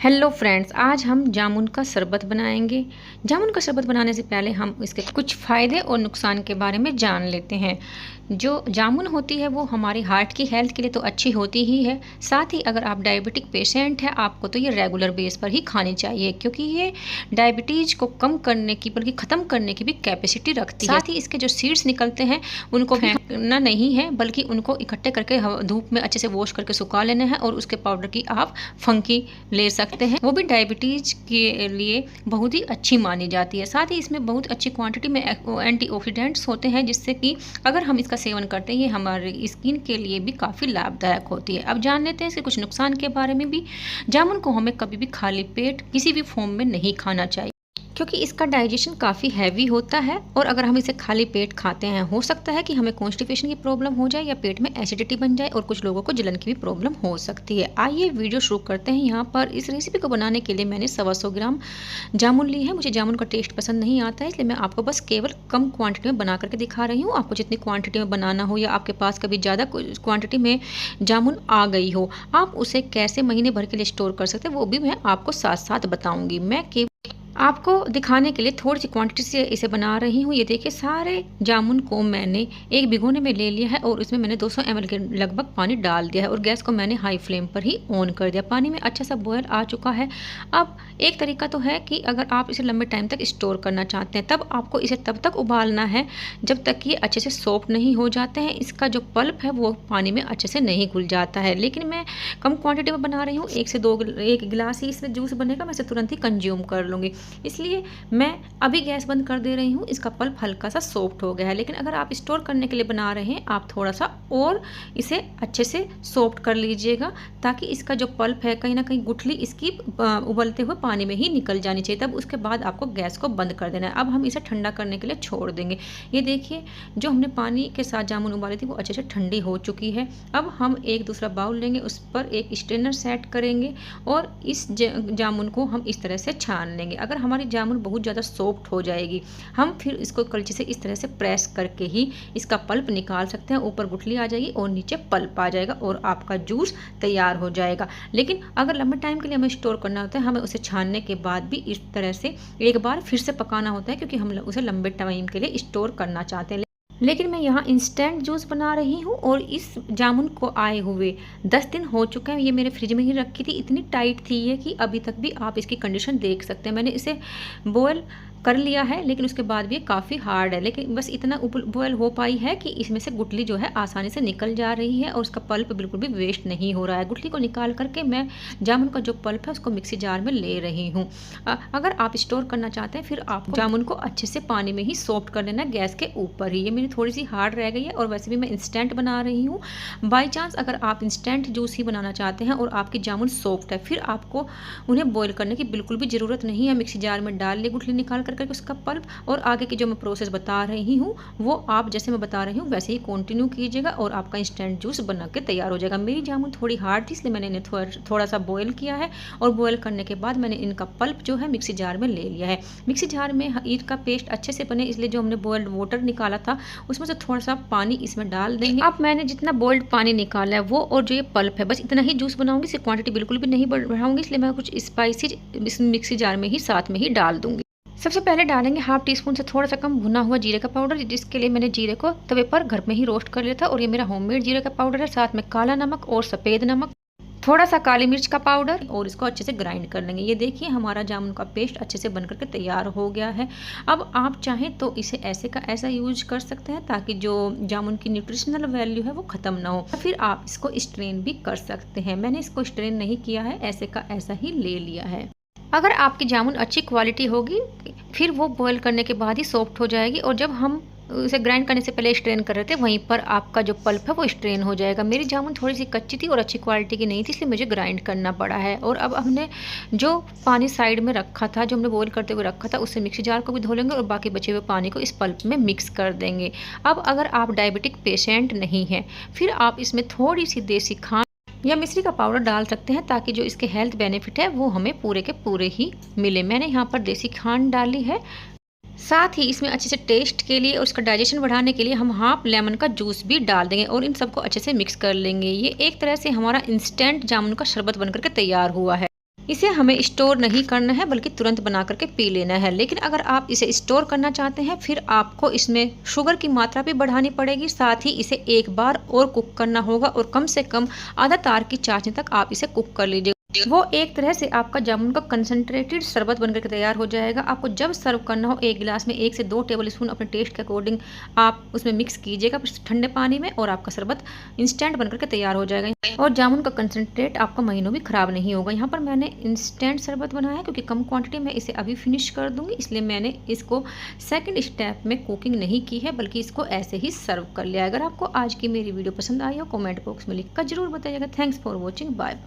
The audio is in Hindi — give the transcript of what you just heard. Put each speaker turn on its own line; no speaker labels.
हेलो फ्रेंड्स, आज हम जामुन का शरबत बनाएंगे। जामुन का शरबत बनाने से पहले हम इसके कुछ फ़ायदे और नुकसान के बारे में जान लेते हैं। जो जामुन होती है वो हमारी हार्ट की हेल्थ के लिए तो अच्छी होती ही है। साथ ही अगर आप डायबिटिक पेशेंट हैं आपको तो ये रेगुलर बेस पर ही खानी चाहिए, क्योंकि ये डायबिटीज़ को कम करने की बल्कि ख़त्म करने की भी कैपेसिटी रखती है। साथ ही इसके जो सीड्स निकलते हैं उनको फेंकना नहीं है, बल्कि उनको इकट्ठे करके धूप में अच्छे से वॉश करके सुखा लेने हैं और उसके पाउडर की आप फंकी ले सकते हैं। वो भी डायबिटीज़ के लिए बहुत ही अच्छी मानी जाती है। साथ ही इसमें बहुत अच्छी क्वांटिटी में एंटीऑक्सीडेंट्स होते हैं, जिससे कि अगर हम इसका सेवन करते हैं ये हमारी स्किन के लिए भी काफ़ी लाभदायक होती है। अब जान लेते हैं इसके कुछ नुकसान के बारे में भी। जामुन को हमें कभी भी खाली पेट किसी भी फॉर्म में नहीं खाना चाहिए, क्योंकि इसका डाइजेशन काफ़ी हैवी होता है और अगर हम इसे खाली पेट खाते हैं हो सकता है कि हमें कॉन्स्टिपेशन की प्रॉब्लम हो जाए या पेट में एसिडिटी बन जाए और कुछ लोगों को जलन की भी प्रॉब्लम हो सकती है। आइए वीडियो शुरू करते हैं। यहाँ पर इस रेसिपी को बनाने के लिए मैंने 125 ग्राम जामुन ली है। मुझे जामुन का टेस्ट पसंद नहीं आता है, इसलिए मैं आपको बस केवल कम क्वान्टिटी में बना करके दिखा रही हूँ। आपको जितनी क्वान्टिटी में बनाना हो या आपके पास कभी ज़्यादा क्वान्टिटी में जामुन आ गई हो, आप उसे कैसे महीने भर के लिए स्टोर कर सकते हैं वो भी मैं आपको साथ साथ बताऊँगी। मैं आपको दिखाने के लिए थोड़ी सी क्वांटिटी से इसे बना रही हूँ। ये देखिए, सारे जामुन को मैंने एक भिगोने में ले लिया है और इसमें मैंने 200 ml के लगभग पानी डाल दिया है और गैस को मैंने हाई फ्लेम पर ही ऑन कर दिया। पानी में अच्छा सा बॉयल आ चुका है। अब एक तरीका तो है कि अगर आप इसे लंबे टाइम तक स्टोर करना चाहते हैं तब आपको इसे तब तक उबालना है जब तक कि ये अच्छे से सॉफ्ट नहीं हो जाते हैं। इसका जो पल्प है वो पानी में अच्छे से नहीं घुल जाता है। लेकिन मैं कम क्वान्टिटी में बना रही हूँ, 1 से 2 1 गिलास ही इसमें जूस बनेगा। मैं इसे तुरंत ही कंज्यूम कर लूँगी, इसलिए मैं अभी गैस बंद कर दे रही हूँ। इसका पल्प हल्का सा सॉफ्ट हो गया है, लेकिन अगर आप स्टोर करने के लिए बना रहे हैं आप थोड़ा सा और इसे अच्छे से सॉफ्ट कर लीजिएगा, ताकि इसका जो पल्प है कहीं ना कहीं गुठली इसकी उबलते हुए पानी में ही निकल जानी चाहिए। तब उसके बाद आपको गैस को बंद कर देना है। अब हम इसे ठंडा करने के लिए छोड़ देंगे। ये देखिए, जो हमने पानी के साथ जामुन उबाली थी वो अच्छे से ठंडी हो चुकी है। अब हम एक दूसरा बाउल लेंगे, उस पर एक स्ट्रेनर सेट करेंगे और इस जामुन को हम इस तरह से छान लेंगे। अगर हमारी जामुन बहुत ज़्यादा सॉफ्ट हो जाएगी, हम फिर इसको कलछी से इस तरह से प्रेस करके ही इसका पल्प निकाल सकते हैं। ऊपर गुठली आ जाएगी और नीचे पल्प आ जाएगा और आपका जूस तैयार हो जाएगा। लेकिन अगर लंबे टाइम के लिए हमें स्टोर करना होता है, हमें उसे छानने के बाद भी इस तरह से एक बार फिर से पकाना होता है, क्योंकि हम उसे लंबे टाइम के लिए स्टोर करना चाहते हैं। लेकिन मैं यहाँ इंस्टेंट जूस बना रही हूँ और इस जामुन को आए हुए 10 दिन हो चुके हैं। ये मेरे फ्रिज में ही रखी थी, इतनी टाइट थी ये कि अभी तक भी आप इसकी कंडीशन देख सकते हैं। मैंने इसे बॉयल कर लिया है, लेकिन उसके बाद भी ये काफ़ी हार्ड है। लेकिन बस इतना बॉयल हो पाई है कि इसमें से गुठली जो है आसानी से निकल जा रही है और उसका पल्प बिल्कुल भी वेस्ट नहीं हो रहा है। गुठली को निकाल करके मैं जामुन का जो पल्प है उसको मिक्सी जार में ले रही हूँ। अगर आप स्टोर करना चाहते हैं फिर आप जामुन को अच्छे से पानी में ही सॉफ्ट कर लेना गैस के ऊपर ही। ये मेरी थोड़ी सी हार्ड रह गई है और वैसे भी मैं इंस्टेंट बना रही हूँ। बाई चांस अगर आप इंस्टेंट जूस ही बनाना चाहते हैं और आपकी जामुन सॉफ्ट है, फिर आपको उन्हें बॉयल करने की बिल्कुल भी ज़रूरत नहीं है। मिक्सी जार में डाल ले गुठली निकाल करके उसका पल्प, और आगे की जो मैं प्रोसेस बता रही हूँ वो आप जैसे मैं बता रही हूँ वैसे ही कंटिन्यू कीजिएगा और आपका इंस्टेंट जूस बना के तैयार हो जाएगा। मेरी जामुन थोड़ी हार्ड थी, इसलिए मैंने इन्हें थोड़ा सा बॉयल किया है और बॉयल करने के बाद मैंने इनका पल्प जो है मिक्सी जार में ले लिया है। मिक्सी जार में ईट का पेस्ट अच्छे से बने, इसलिए जो हमने बॉयल्ड वाटर निकाला था उसमें से थोड़ा सा पानी इसमें डाल देंगे। अब मैंने जितना बॉइल्ड पानी निकाला है वो और जो ये पल्प है बस इतना ही जूस बनाऊंगी, इसकी क्वांटिटी बिल्कुल भी नहीं बढ़ाऊंगी, इसलिए मैं कुछ स्पाइसी इस मिक्सी जार में ही साथ में ही डाल दूंगी। सबसे पहले डालेंगे हाफ टी स्पून से थोड़ा सा कम भुना हुआ जीरे का पाउडर, जिसके लिए मैंने जीरे को तवे पर घर में ही रोस्ट कर लिया था और ये मेरा होममेड जीरे का पाउडर है। साथ में काला नमक और सफ़ेद नमक, थोड़ा सा काली मिर्च का पाउडर, और इसको अच्छे से ग्राइंड कर लेंगे। ये देखिए, हमारा जामुन का पेस्ट अच्छे से बनकर के तैयार हो गया है। अब आप चाहें तो इसे ऐसे का ऐसा यूज कर सकते हैं ताकि जो जामुन की न्यूट्रिशनल वैल्यू है वो ख़त्म ना हो। फिर आप इसको स्ट्रेन भी कर सकते हैं। मैंने इसको स्ट्रेन नहीं किया है, ऐसे का ऐसा ही ले लिया है। अगर आपकी जामुन अच्छी क्वालिटी होगी फिर वो बॉयल करने के बाद ही सॉफ्ट हो जाएगी, और जब हम उसे ग्राइंड करने से पहले स्ट्रेन कर रहे थे वहीं पर आपका जो पल्प है वो स्ट्रेन हो जाएगा। मेरी जामुन थोड़ी सी कच्ची थी और अच्छी क्वालिटी की नहीं थी, इसलिए मुझे ग्राइंड करना पड़ा है। और अब हमने जो पानी साइड में रखा था, जो हमने बॉईल करते हुए रखा था, उससे मिक्सी जार को भी धो लेंगे और बाकी बचे हुए पानी को इस पल्प में मिक्स कर देंगे। अब अगर आप डायबिटिक पेशेंट नहीं हैं फिर आप इसमें थोड़ी सी देसी खांड या मिश्री का पाउडर डाल सकते हैं, ताकि जो इसके हेल्थ बेनिफिट है वो हमें पूरे के पूरे ही मिले। मैंने यहाँ पर देसी खांड डाली है। साथ ही इसमें अच्छे से टेस्ट के लिए और उसका डाइजेशन बढ़ाने के लिए हम हाफ लेमन का जूस भी डाल देंगे और इन सबको अच्छे से मिक्स कर लेंगे। ये एक तरह से हमारा इंस्टेंट जामुन का शरबत बनकर के तैयार हुआ है। इसे हमें स्टोर नहीं करना है बल्कि तुरंत बना करके पी लेना है। लेकिन अगर आप इसे स्टोर करना चाहते हैं फिर आपको इसमें शुगर की मात्रा भी बढ़ानी पड़ेगी, साथ ही इसे एक बार और कुक करना होगा और कम से कम आधा तार की चाशनी तक आप इसे कुक कर लीजिएगा। वो एक तरह से आपका जामुन का कंसंट्रेटेड शरबत बनकर के तैयार हो जाएगा। आपको जब सर्व करना हो एक गिलास में 1 से 2 टेबल स्पून अपने टेस्ट के अकॉर्डिंग आप उसमें मिक्स कीजिएगा ठंडे पानी में और आपका शरबत इंस्टेंट बनकर के तैयार हो जाएगा। और जामुन का कंसंट्रेट आपका महीनों भी खराब नहीं होगा। यहाँ पर मैंने इंस्टेंट शरबत बनाया है क्योंकि कम क्वांटिटी में इसे अभी फिनिश कर दूंगी, इसलिए मैंने इसको सेकंड स्टेप में कुकिंग नहीं की है बल्कि इसको ऐसे ही सर्व कर लिया। अगर आपको आज की मेरी वीडियो पसंद आई हो कमेंट बॉक्स में लिख कर जरूर बताइएगा। Thanks for watching, bye.